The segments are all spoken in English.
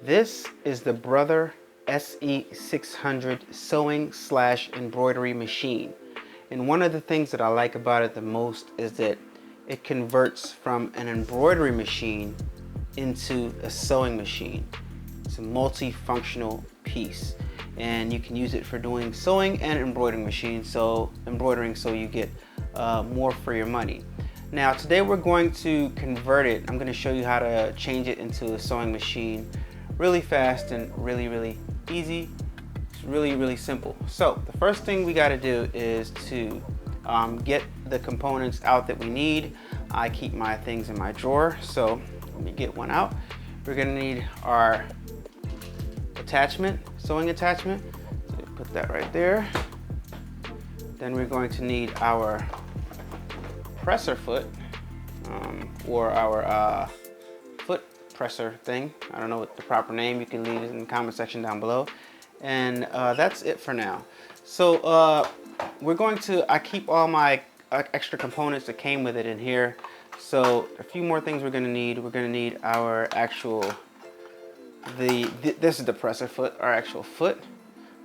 This is the Brother SE600 sewing / embroidery machine. And one of the things that I like about it the most is that it converts from an embroidery machine into a sewing machine. It's a multifunctional piece, and you can use it for doing sewing and embroidering so you get more for your money. Now today we're going to convert it. I'm going to show you how to change it into a sewing machine really fast and really easy. It's really simple. So the first thing we got to do is to get the components out that we need. I keep my things in my drawer, so let me get one out. We're going to need our attachment, sewing attachment. So put that right there. Then we're going to need our presser foot, or our foot presser thing. I don't know what the proper name. You can leave it in the comment section down below. And that's it for now. So we're going to, I keep all my extra components that came with it in here. So a few more things we're going to need. We're going to need our actual, this is the presser foot, our actual foot.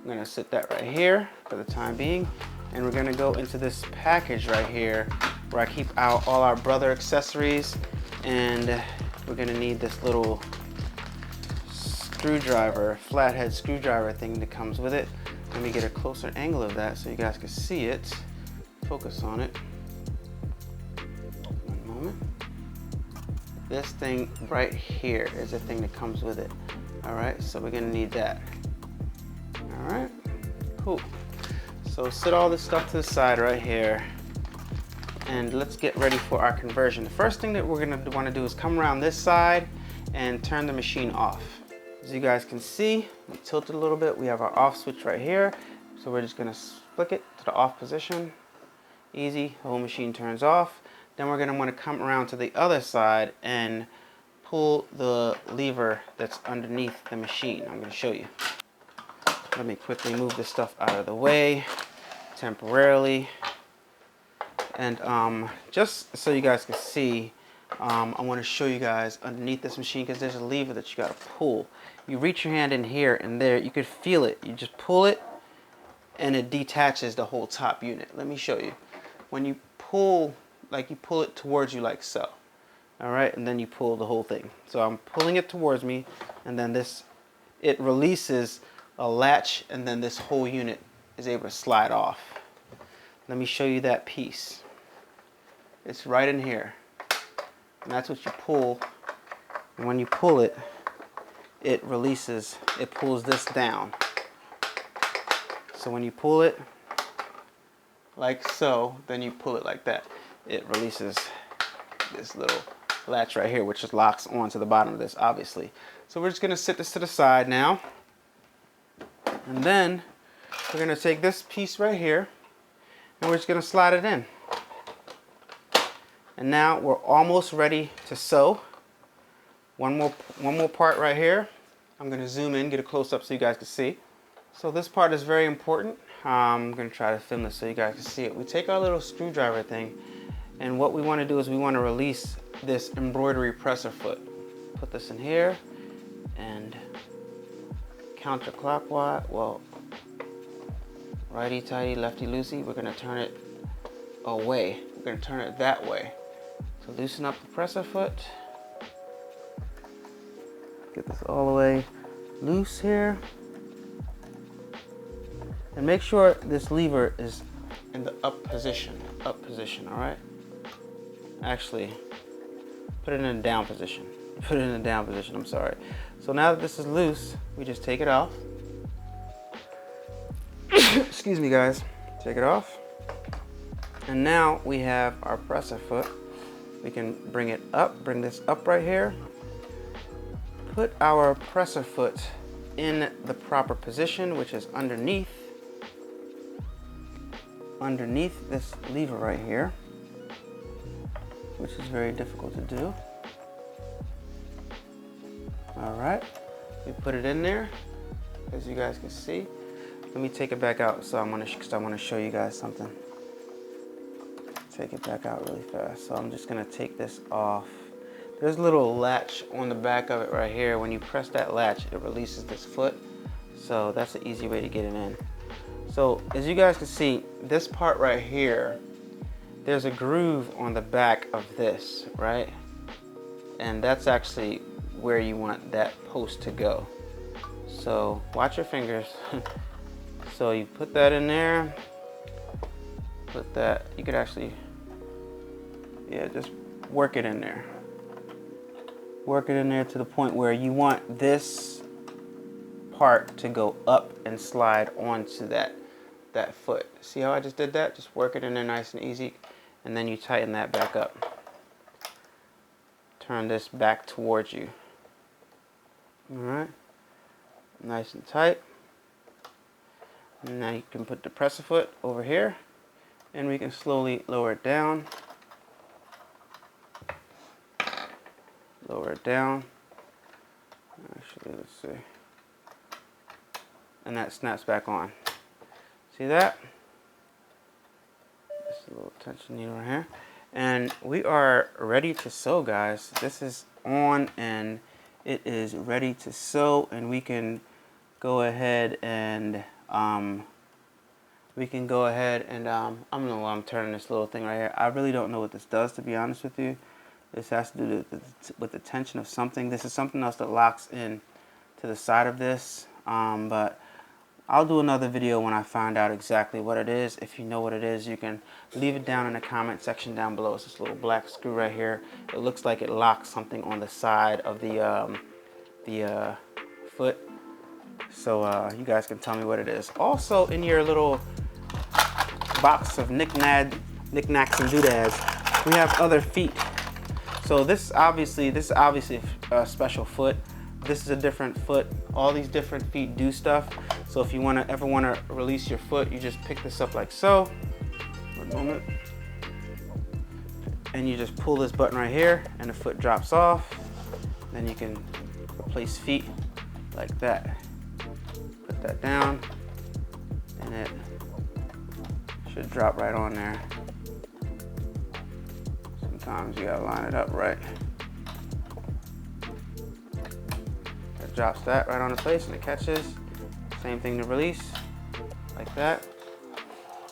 I'm going to sit that right here for the time being. And we're going to go into this package right here where I keep out all our Brother accessories. And we're going to need this little screwdriver, flathead screwdriver thing that comes with it. Let me get a closer angle of that so you guys can see it. Focus on it. One moment. This thing right here is the thing that comes with it. All right, so we're gonna need that. All right, cool. So set all this stuff to the side right here, and let's get ready for our conversion. The first thing that we're gonna want to do is come around this side and turn the machine off. As you guys can see, we tilt it a little bit. We have our off switch right here. So we're just gonna flick it to the off position. Easy, the whole machine turns off. Then we're gonna wanna come around to the other side and pull the lever that's underneath the machine. I'm gonna show you. Let me quickly move this stuff out of the way temporarily. And just so you guys can see, I want to show you guys underneath this machine, because there's a lever that you got to pull. You reach your hand in here and there, you could feel it. You just pull it and it detaches the whole top unit. Let me show you. When you pull, like you pull it towards you like so. All right, and then you pull the whole thing. So I'm pulling it towards me, and then it releases a latch, and then this whole unit is able to slide off. Let me show you that piece. It's right in here. And that's what you pull. And when you pull it, it releases, it pulls this down. So when you pull it like so, then you pull it like that. It releases this little latch right here, which just locks onto the bottom of this, obviously. So we're just gonna sit this to the side now. And then we're gonna take this piece right here and we're just gonna slide it in. And now we're almost ready to sew. One more part right here. I'm gonna zoom in, get a close up so you guys can see. So this part is very important. I'm gonna try to film this so you guys can see it. We take our little screwdriver thing, and what we wanna do is we wanna release this embroidery presser foot. Put this in here, and counterclockwise, well, righty-tighty, lefty-loosey, we're gonna turn it away. We're gonna turn it that way. So loosen up the presser foot. Get this all the way loose here. And make sure this lever is in the up position, all right? Actually, put it in a down position. Put it in a down position, I'm sorry. So now that this is loose, we just take it off. Excuse me, guys. Take it off. And now we have our presser foot. We can bring it up, bring this up right here. Put our presser foot in the proper position, which is underneath this lever right here, which is very difficult to do. All right, we put it in there, as you guys can see. Let me take it back out, so because I want to show you guys something. Take it back out really fast. So I'm just gonna take this off. there's a little latch on the back of it right here. When you press that latch, it releases this foot. So that's an easy way to get it in. So as you guys can see, this part right here, there's a groove on the back of this, right? And that's actually where you want that post to go. So watch your fingers. So you put that in there, put that, you could actually, yeah, just work it in there. Work it in there to the point where you want this part to go up and slide onto that foot. See how I just did that? Just work it in there nice and easy, and then you tighten that back up. Turn this back towards you. All right, nice and tight. And now you can put the presser foot over here, and we can slowly lower it down. Lower it down. Actually, let's see. And that snaps back on. See that? Just a little tension needle right here. And we are ready to sew, guys. This is on and it is ready to sew, and we can go ahead and I'm turning this little thing right here. I really don't know what this does, to be honest with you. This has to do with the tension of something. This is something else that locks in to the side of this, but I'll do another video when I find out exactly what it is. If you know what it is, you can leave it down in the comment section down below. It's this little black screw right here. It looks like it locks something on the side of the foot. So you guys can tell me what it is. Also, in your little box of knickknacks and doodads, we have other feet. So this is obviously a special foot. This is a different foot. All these different feet do stuff. So if you ever want to release your foot, you just pick this up like so. One moment. And you just pull this button right here, and the foot drops off. Then you can replace feet like that. Put that down, and it should drop right on there. Sometimes you gotta line it up right. It drops that right on the place, and it catches. Same thing to release, like that.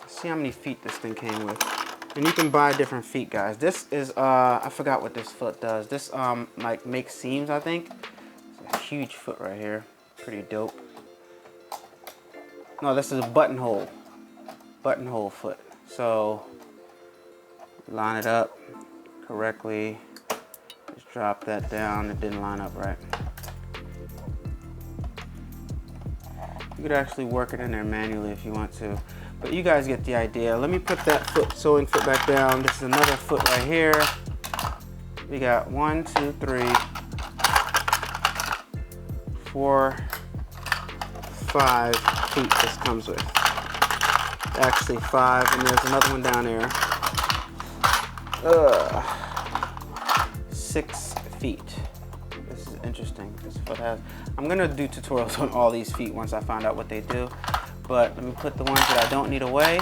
See how many feet this thing came with. And you can buy different feet, guys. This is, I forgot what this foot does. This, like, makes seams, I think. It's a huge foot right here. Pretty dope. No, this is a buttonhole foot. So, line it up correctly. Just drop that down. It didn't line up right. You could actually work it in there manually if you want to, but you guys get the idea. Let me put that sewing foot back down. This is another foot right here. We got 1, 2, 3, 4, 5 feet this comes with. Actually 5, and there's another one down there. 6 feet. This is interesting. This foot has, I'm gonna do tutorials on all these feet once I find out what they do, but let me put the ones that I don't need away,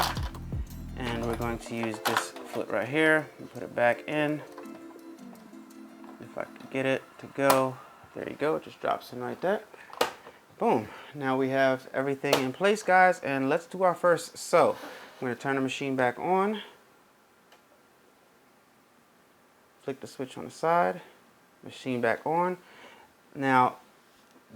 and we're going to use this foot right here and put it back in. If I can get it to go, there you go, it just drops in right there. Boom, now we have everything in place, guys, and let's do our first sew. I'm gonna turn the machine back on, flick the switch on the side, machine back on. Now,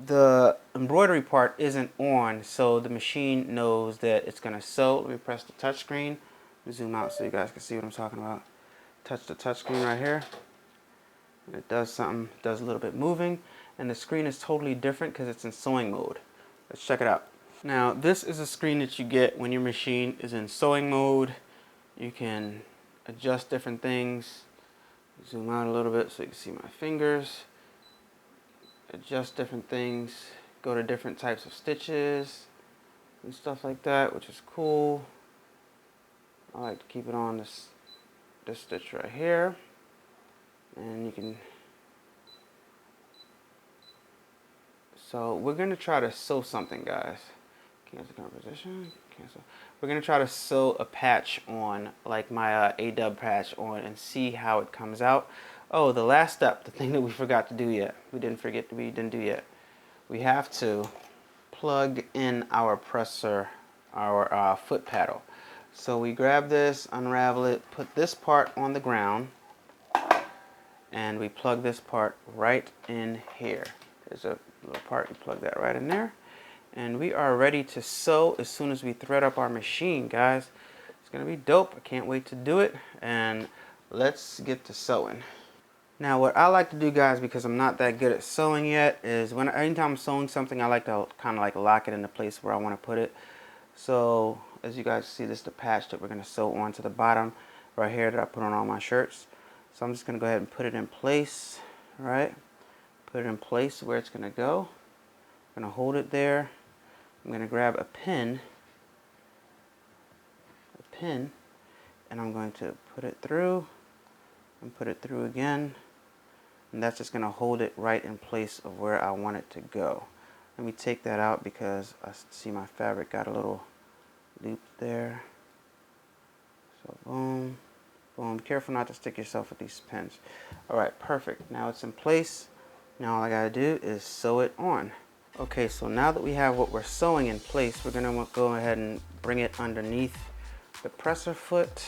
the embroidery part isn't on, so the machine knows that it's gonna sew. Let me press the touch screen. Let me zoom out so you guys can see what I'm talking about. Touch the touch screen right here. And it does something, does a little bit moving, and the screen is totally different because it's in sewing mode. Let's check it out. Now, this is a screen that you get when your machine is in sewing mode. You can adjust different things. Zoom out a little bit so you can see my fingers. Adjust different things, go to different types of stitches and stuff like that, which is cool. I like to keep it on this stitch right here, and you can. So we're gonna try to sew something, guys. Cancel composition, cancel. We're gonna try to sew a patch on, like my A-Dubb patch on, and see how it comes out. Oh, the last step, the thing that we forgot to do yet. We didn't do yet. We have to plug in our presser, our foot paddle. So we grab this, unravel it, put this part on the ground, and we plug this part right in here. There's a little part, you plug that right in there. And we are ready to sew as soon as we thread up our machine, guys. It's gonna be dope. I can't wait to do it. And let's get to sewing. Now what I like to do, guys, because I'm not that good at sewing yet, is anytime I'm sewing something, I like to kind of like lock it in the place where I want to put it. So as you guys see, this is the patch that we're going to sew onto the bottom right here that I put on all my shirts. So I'm just going to go ahead and put it in place, right? Put it in place where it's going to go. I'm going to hold it there. I'm going to grab a pin, and I'm going to put it through and put it through again. And that's just going to hold it right in place of where I want it to go. Let me take that out because I see my fabric got a little loop there. So boom, boom. Be careful not to stick yourself with these pins. Alright, perfect. Now it's in place. Now all I got to do is sew it on. Okay, so now that we have what we're sewing in place, we're going to go ahead and bring it underneath the presser foot.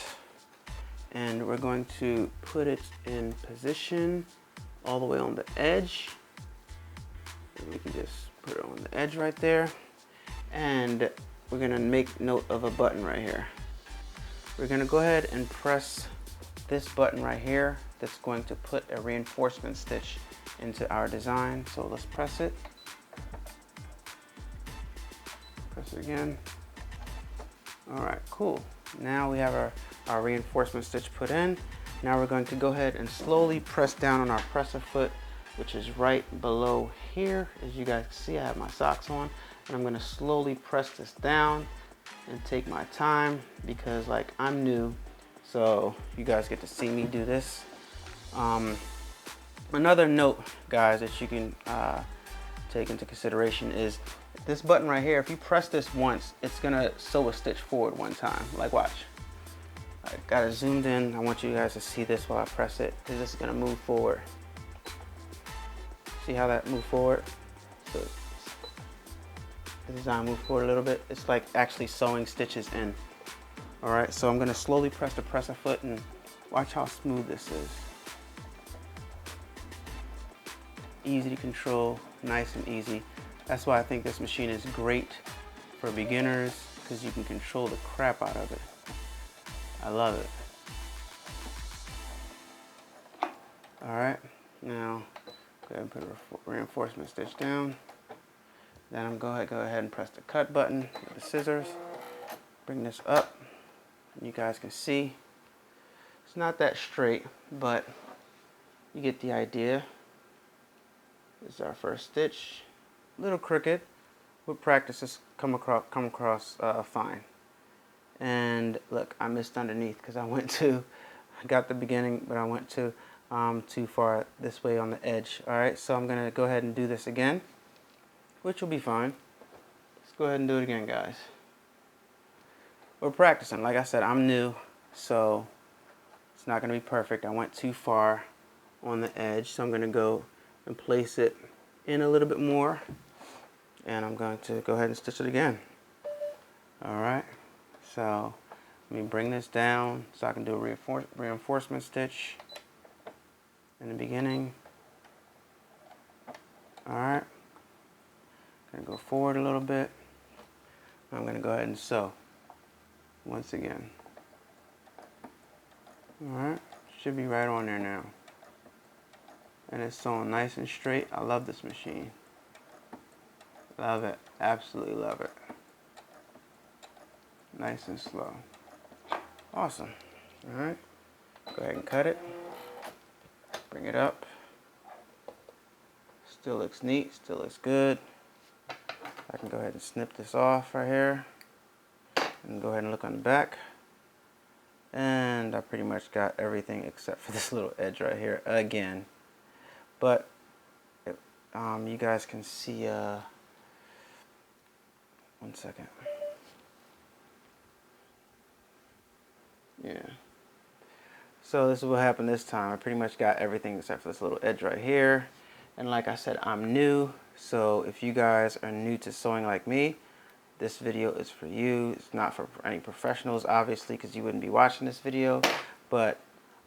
And we're going to put it in position all the way on the edge. And we can just put it on the edge right there. And we're gonna make note of a button right here. We're gonna go ahead and press this button right here that's going to put a reinforcement stitch into our design. So let's press it. Press it again. All right, cool. Now we have our reinforcement stitch put in. Now we're going to go ahead and slowly press down on our presser foot, which is right below here. As you guys can see, I have my socks on, and I'm going to slowly press this down and take my time because like I'm new, so you guys get to see me do this. Another note, guys, that you can take into consideration is this button right here. If you press this once, it's gonna sew a stitch forward one time. Like watch. I got it zoomed in. I want you guys to see this while I press it, because this is gonna move forward. See how that moved forward? So the design moved forward a little bit. It's like actually sewing stitches in. All right, so I'm gonna slowly press the presser foot and watch how smooth this is. Easy to control, nice and easy. That's why I think this machine is great for beginners, because you can control the crap out of it. I love it. All right, now go ahead and put a reinforcement stitch down. Then I'm going to go ahead and press the cut button with the scissors. Bring this up. You guys can see it's not that straight, but you get the idea. This is our first stitch. A little crooked. With practice, it's come across fine. And look, I missed underneath because I got the beginning, but I went too far this way on the edge. All right, so I'm gonna go ahead and do this again, which will be fine. Let's go ahead and do it again, guys. We're practicing. Like I said, I'm new, so it's not gonna be perfect. I went too far on the edge, so I'm gonna go and place it in a little bit more, and I'm going to go ahead and stitch it again. All right. So let me bring this down so I can do a reinforcement stitch in the beginning. All right, gonna go forward a little bit. I'm gonna go ahead and sew once again. All right, should be right on there now. And it's sewing nice and straight. I love this machine. Love it, absolutely love it. Nice and slow. Awesome. All right, go ahead and cut it. Bring it up. Still looks neat, still looks good. I can go ahead and snip this off right here and go ahead and look on the back. And I pretty much got everything except for this little edge right here again. But you guys can see, 1 second. Yeah. So this is what happened this time. I pretty much got everything except for this little edge right here. And like I said, I'm new. So if you guys are new to sewing like me, this video is for you. It's not for any professionals, obviously, because you wouldn't be watching this video. But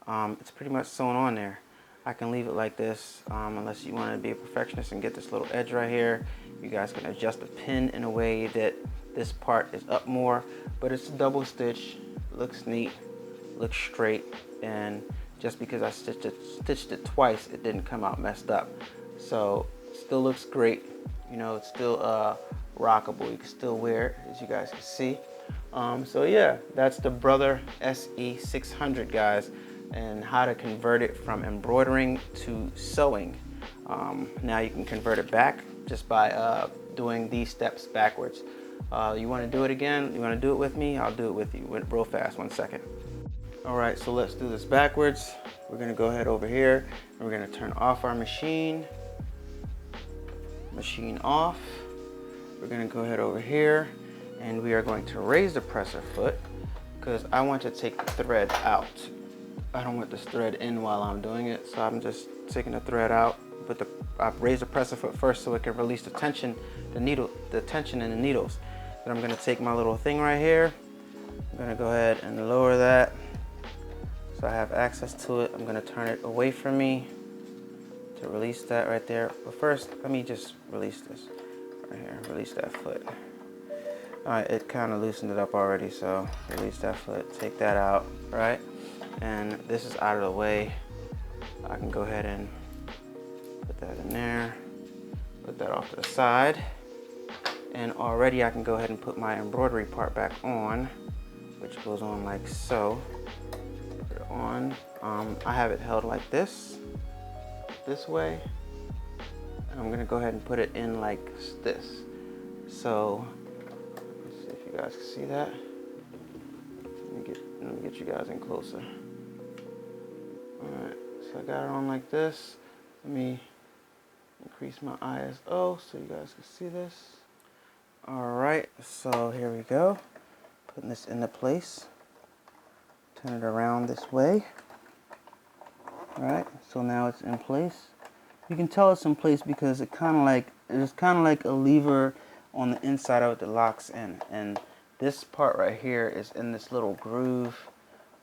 it's pretty much sewn on there. I can leave it like this unless you want to be a perfectionist and get this little edge right here. You guys can adjust the pin in a way that this part is up more, but it's a double stitch. Looks neat, looks straight, and just because I stitched it twice, it didn't come out messed up. So it still looks great. You know, it's still rockable. You can still wear it, as you guys can see. So yeah, that's the Brother SE600, guys, and how to convert it from embroidering to sewing. Now you can convert it back just by doing these steps backwards. You want to do it again? You want to do it with me? I'll do it with you real fast. 1 second. All right, so let's do this backwards. We're going to go ahead over here and we're going to turn off our machine. Machine off. We're going to go ahead over here and we are going to raise the presser foot because I want to take the thread out. I don't want this thread in while I'm doing it, so I'm just taking the thread out. But I've raised the presser foot first so it can release the tension, the tension in the needles. Then I'm going to take my little thing right here. I'm going to go ahead and lower that so I have access to it. I'm going to turn it away from me to release that right there. But first, let me just release this right here. Release that foot. All right, it kind of loosened it up already, so release that foot, take that out, right? And this is out of the way. I can go ahead and put that in there, put that off to the side. And already I can go ahead and put my embroidery part back on, which goes on like so. Put it on. I have it held like this way. And I'm gonna go ahead and put it in like this. So, let's see if you guys can see that. Let me get you guys in closer. All right, so I got it on like this. Let me increase my ISO so you guys can see this. All right, so here we go. Putting this into place. Turn it around this way. All right, so now it's in place. You can tell it's in place because it's kind of like a lever on the inside of it that locks in. And this part right here is in this little groove.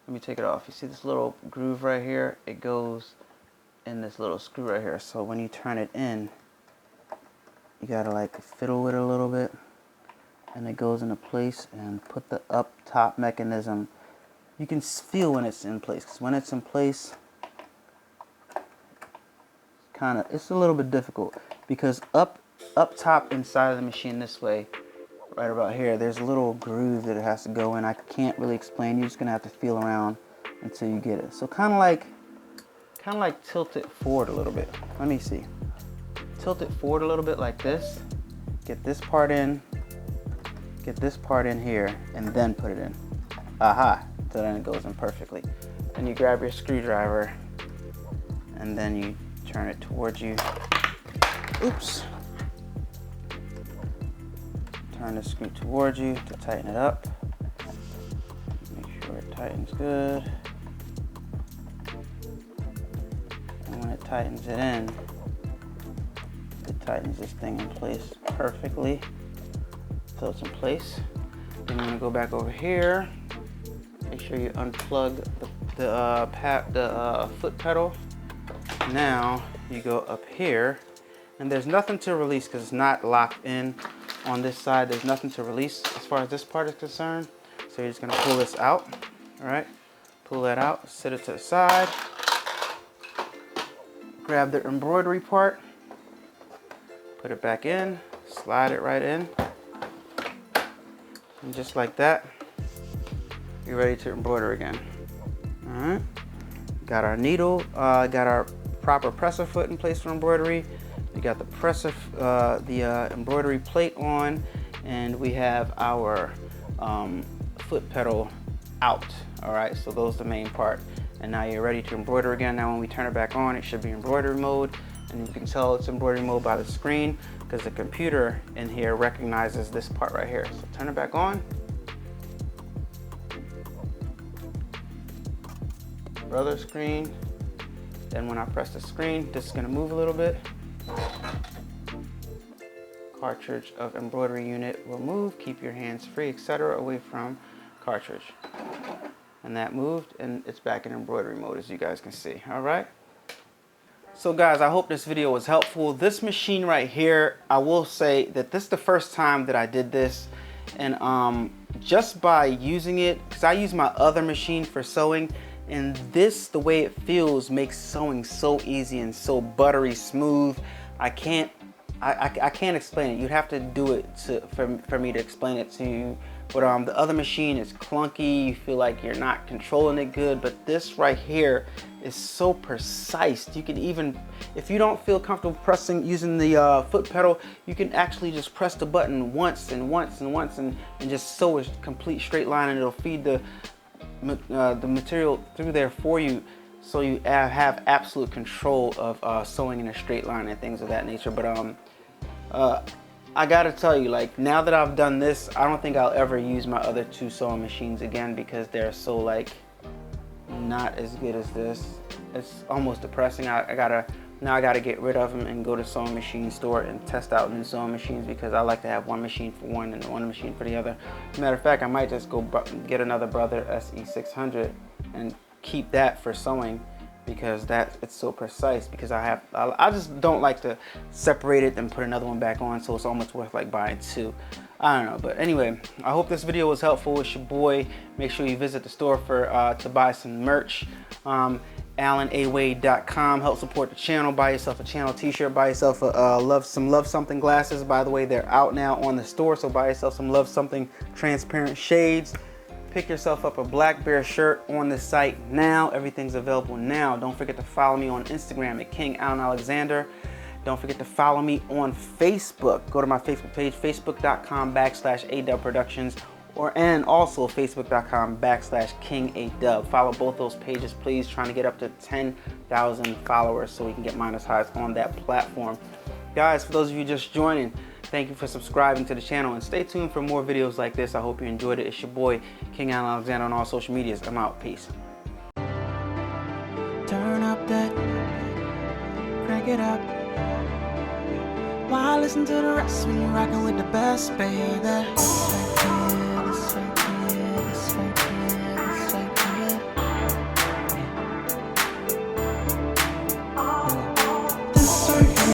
Let me take it off. You see this little groove right here? It goes in this little screw right here. So when you turn it in, you gotta like fiddle with it a little bit. And it goes into place and put the up top mechanism. You can feel when it's in place, because when it's in place, it's a little bit difficult because up top inside of the machine this way, right about here, there's a little groove that it has to go in. I can't really explain. You're just gonna have to feel around until you get it. So kind of like tilt it forward a little bit. Let me see. Tilt it forward a little bit like this. Get this part in. Get this part in here, and then put it in. Aha! So then it goes in perfectly. Then you grab your screwdriver, and then you turn it towards you. Oops. Turn the screw towards you to tighten it up. Make sure it tightens good. And when it tightens it in, it tightens this thing in place perfectly. So it's in place. Then I'm gonna go back over here. Make sure you unplug the foot pedal. Now you go up here, and there's nothing to release because it's not locked in on this side. There's nothing to release as far as this part is concerned. So you're just gonna pull this out. All right, pull that out, set it to the side. Grab the embroidery part, put it back in, slide it right in. And just like that, you're ready to embroider again. All right, got our needle, got our proper presser foot in place for embroidery. We got the presser, the embroidery plate on, and we have our foot pedal out. All right, so those are the main part. And now you're ready to embroider again. Now when we turn it back on, it should be embroidery mode. And you can tell it's embroidery mode by the screen because the computer in here recognizes this part right here. So turn it back on. other screen. Then when I press the screen, this is gonna move a little bit. Cartridge of embroidery unit will move. Keep your hands free, etc. away from cartridge. And that moved, and it's back in embroidery mode, as you guys can see. All right. So guys, I hope this video was helpful. This machine right here, I will say that this is the first time that I did this, and just by using it, because I use my other machine for sewing, and this, the way it feels, makes sewing so easy and so buttery smooth. I can't explain it. You'd have to do it for me to explain it to you. But the other machine is clunky. You feel like you're not controlling it good. But this right here is so precise. You can even, if you don't feel comfortable using the foot pedal, you can actually just press the button once and once and once and just sew a complete straight line, and it'll feed the material through there for you. So you have absolute control of sewing in a straight line and things of that nature. But I gotta tell you, like, now that I've done this, I don't think I'll ever use my other two sewing machines again, because they're so, like, not as good as this. It's almost depressing. Now I gotta get rid of them and go to sewing machine store and test out new sewing machines, because I like to have one machine for one and one machine for the other. As a matter of fact, I might just go get another Brother SE600 and keep that for sewing, because it's so precise. Because I just don't like to separate it and put another one back on, so it's almost worth like buying two. I don't know, but anyway, I hope this video was helpful. It's your boy. Make sure you visit the store to buy some merch. AllanAwade.com. Help support the channel. Buy yourself a channel t-shirt. Buy yourself some Love Something glasses. By the way, they're out now on the store, so buy yourself some Love Something transparent shades. Pick yourself up a Black Bear shirt on the site now. Everything's available now. Don't forget to follow me on Instagram at King Allan Alexander. Don't forget to follow me on Facebook. Go to my Facebook page, facebook.com/adubbproductions, and also facebook.com/King A-Dubb. Follow both those pages, please. Trying to get up to 10,000 followers so we can get monetized on that platform. Guys, for those of you just joining, thank you for subscribing to the channel, and stay tuned for more videos like this. I hope you enjoyed it. It's your boy, King Allan Alexander, on all social medias. I'm out. Peace. Turn up that, crank it up. Why listen to the rest when you're rocking with the best, baby?